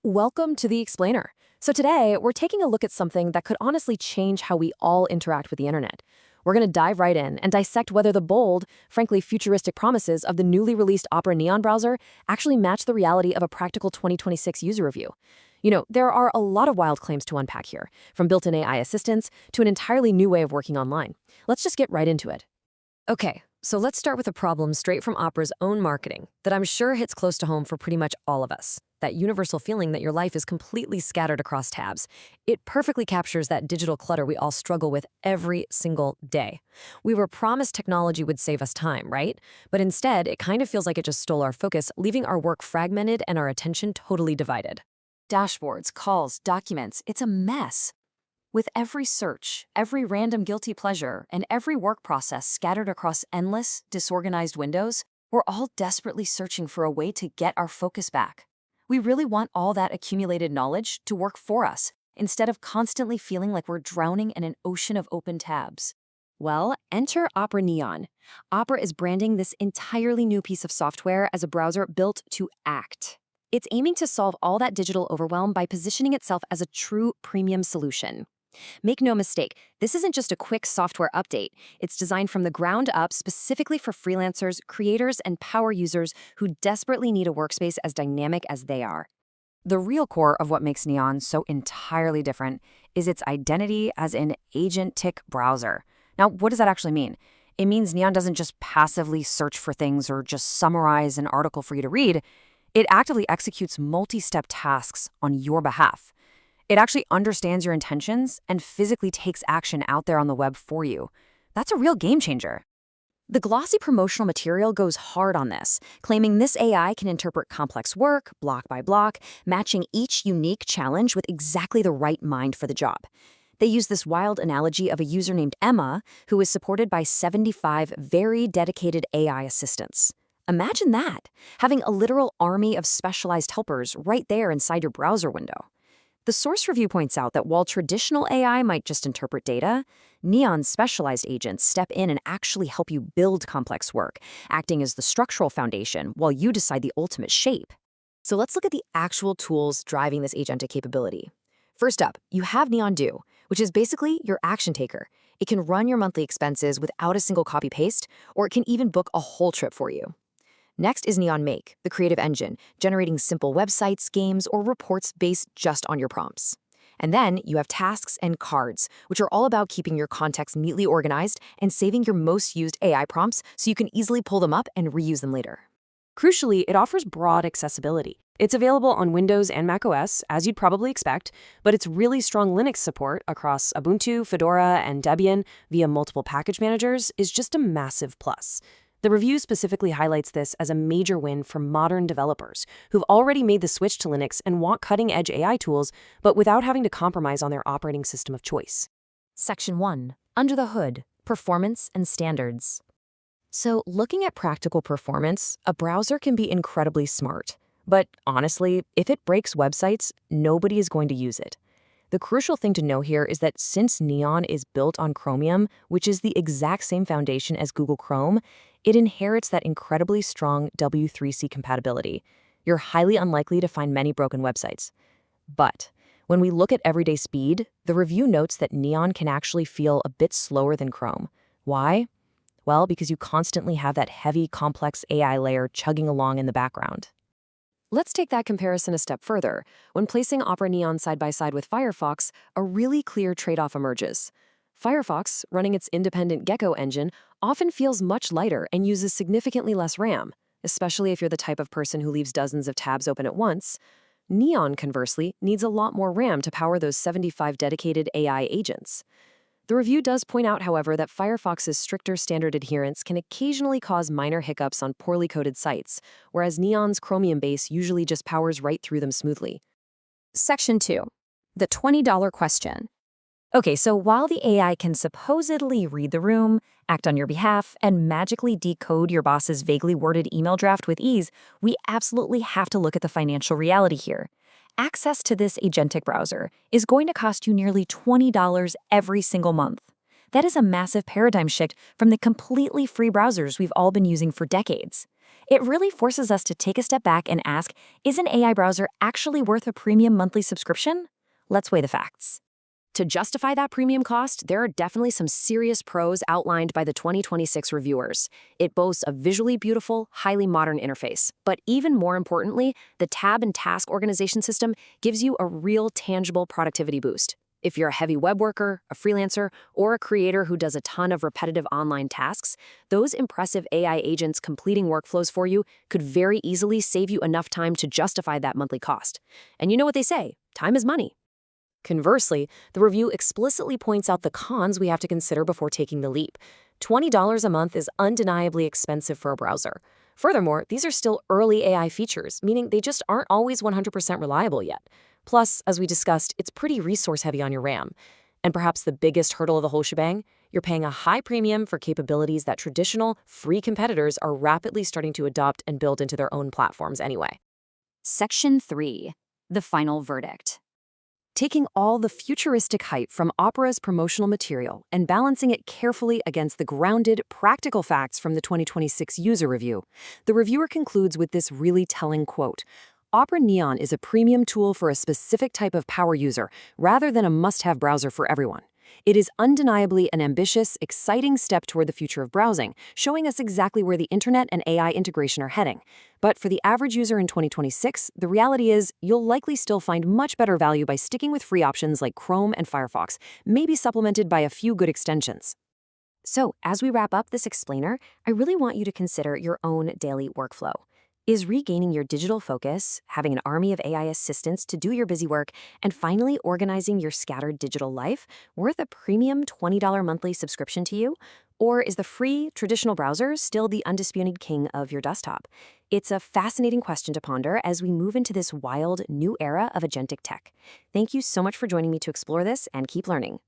Welcome to the Explainer. So today, we're taking a look at something that could honestly change how we all interact with the internet. We're going to dive right in and dissect whether the bold, frankly futuristic promises of the newly released Opera Neon browser actually match the reality of a practical 2026 user review. There are a lot of wild claims to unpack here, from built-in AI assistance to an entirely new way of working online. Let's just get right into it. Okay, so let's start with a problem straight from Opera's own marketing that I'm sure hits close to home for pretty much all of us. That universal feeling that your life is completely scattered across tabs. It perfectly captures that digital clutter we all struggle with every single day. We were promised technology would save us time, right? But instead, it kind of feels like it just stole our focus, leaving our work fragmented and our attention totally divided. Dashboards, calls, documents, it's a mess. With every search, every random guilty pleasure, and every work process scattered across endless, disorganized windows, we're all desperately searching for a way to get our focus back. We really want all that accumulated knowledge to work for us, instead of constantly feeling like we're drowning in an ocean of open tabs. Well, enter Opera Neon. Opera is branding this entirely new piece of software as a browser built to act. It's aiming to solve all that digital overwhelm by positioning itself as a true premium solution. Make no mistake, this isn't just a quick software update. It's designed from the ground up specifically for freelancers, creators, and power users who desperately need a workspace as dynamic as they are. The real core of what makes Neon so entirely different is its identity as an agentic browser. Now, what does that actually mean? It means Neon doesn't just passively search for things or just summarize an article for you to read. It actively executes multi-step tasks on your behalf. It actually understands your intentions and physically takes action out there on the web for you. That's a real game changer. The glossy promotional material goes hard on this, claiming this AI can interpret complex work, block by block, matching each unique challenge with exactly the right mind for the job. They use this wild analogy of a user named Emma, who is supported by 75 very dedicated AI assistants. Imagine that, having a literal army of specialized helpers right there inside your browser window. The source review points out that while traditional AI might just interpret data, Neon's specialized agents step in and actually help you build complex work, acting as the structural foundation while you decide the ultimate shape. So let's look at the actual tools driving this agentic capability. First up, you have Neon Do, which is basically your action taker. It can run your monthly expenses without a single copy-paste, or it can even book a whole trip for you. Next is Neon Make, the creative engine, generating simple websites, games, or reports based just on your prompts. And then you have tasks and cards, which are all about keeping your context neatly organized and saving your most used AI prompts so you can easily pull them up and reuse them later. Crucially, it offers broad accessibility. It's available on Windows and macOS, as you'd probably expect, but its really strong Linux support across Ubuntu, Fedora, and Debian via multiple package managers is just a massive plus. The review specifically highlights this as a major win for modern developers who've already made the switch to Linux and want cutting-edge AI tools, but without having to compromise on their operating system of choice. Section 1. Under the Hood, Performance and Standards. So, looking at practical performance, a browser can be incredibly smart. But honestly, if it breaks websites, nobody is going to use it. The crucial thing to know here is that since Neon is built on Chromium, which is the exact same foundation as Google Chrome, it inherits that incredibly strong W3C compatibility. You're highly unlikely to find many broken websites. But when we look at everyday speed, the review notes that Neon can actually feel a bit slower than Chrome. Why? Well, because you constantly have that heavy, complex AI layer chugging along in the background. Let's take that comparison a step further. When placing Opera Neon side by side with Firefox, a really clear trade-off emerges. Firefox, running its independent Gecko engine, often feels much lighter and uses significantly less RAM, especially if you're the type of person who leaves dozens of tabs open at once. Neon, conversely, needs a lot more RAM to power those 75 dedicated AI agents. The review does point out, however, that Firefox's stricter standard adherence can occasionally cause minor hiccups on poorly coded sites, whereas Neon's Chromium base usually just powers right through them smoothly. Section 2. The $20 question. Okay, so while the AI can supposedly read the room, act on your behalf, and magically decode your boss's vaguely worded email draft with ease, we absolutely have to look at the financial reality here. Access to this agentic browser is going to cost you nearly $20 every single month. That is a massive paradigm shift from the completely free browsers we've all been using for decades. It really forces us to take a step back and ask, is an AI browser actually worth a premium monthly subscription? Let's weigh the facts. To justify that premium cost, there are definitely some serious pros outlined by the 2026 reviewers. It boasts a visually beautiful, highly modern interface. But even more importantly, the tab and task organization system gives you a real tangible productivity boost. If you're a heavy web worker, a freelancer, or a creator who does a ton of repetitive online tasks, those impressive AI agents completing workflows for you could very easily save you enough time to justify that monthly cost. And you know what they say, time is money. Conversely, the review explicitly points out the cons we have to consider before taking the leap. $20 a month is undeniably expensive for a browser. Furthermore, these are still early AI features, meaning they just aren't always 100% reliable yet. Plus, as we discussed, it's pretty resource-heavy on your RAM. And perhaps the biggest hurdle of the whole shebang, you're paying a high premium for capabilities that traditional, free competitors are rapidly starting to adopt and build into their own platforms anyway. Section 3. The final verdict. Taking all the futuristic hype from Opera's promotional material and balancing it carefully against the grounded, practical facts from the 2026 user review, the reviewer concludes with this really telling quote: Opera Neon is a premium tool for a specific type of power user, rather than a must-have browser for everyone. It is undeniably an ambitious, exciting step toward the future of browsing, showing us exactly where the internet and AI integration are heading. But for the average user in 2026, the reality is you'll likely still find much better value by sticking with free options like Chrome and Firefox, maybe supplemented by a few good extensions. So, as we wrap up this explainer, I really want you to consider your own daily workflow. Is regaining your digital focus, having an army of AI assistants to do your busy work, and finally organizing your scattered digital life worth a premium $20 monthly subscription to you? Or is the free, traditional browser still the undisputed king of your desktop? It's a fascinating question to ponder as we move into this wild, new era of agentic tech. Thank you so much for joining me to explore this, and keep learning.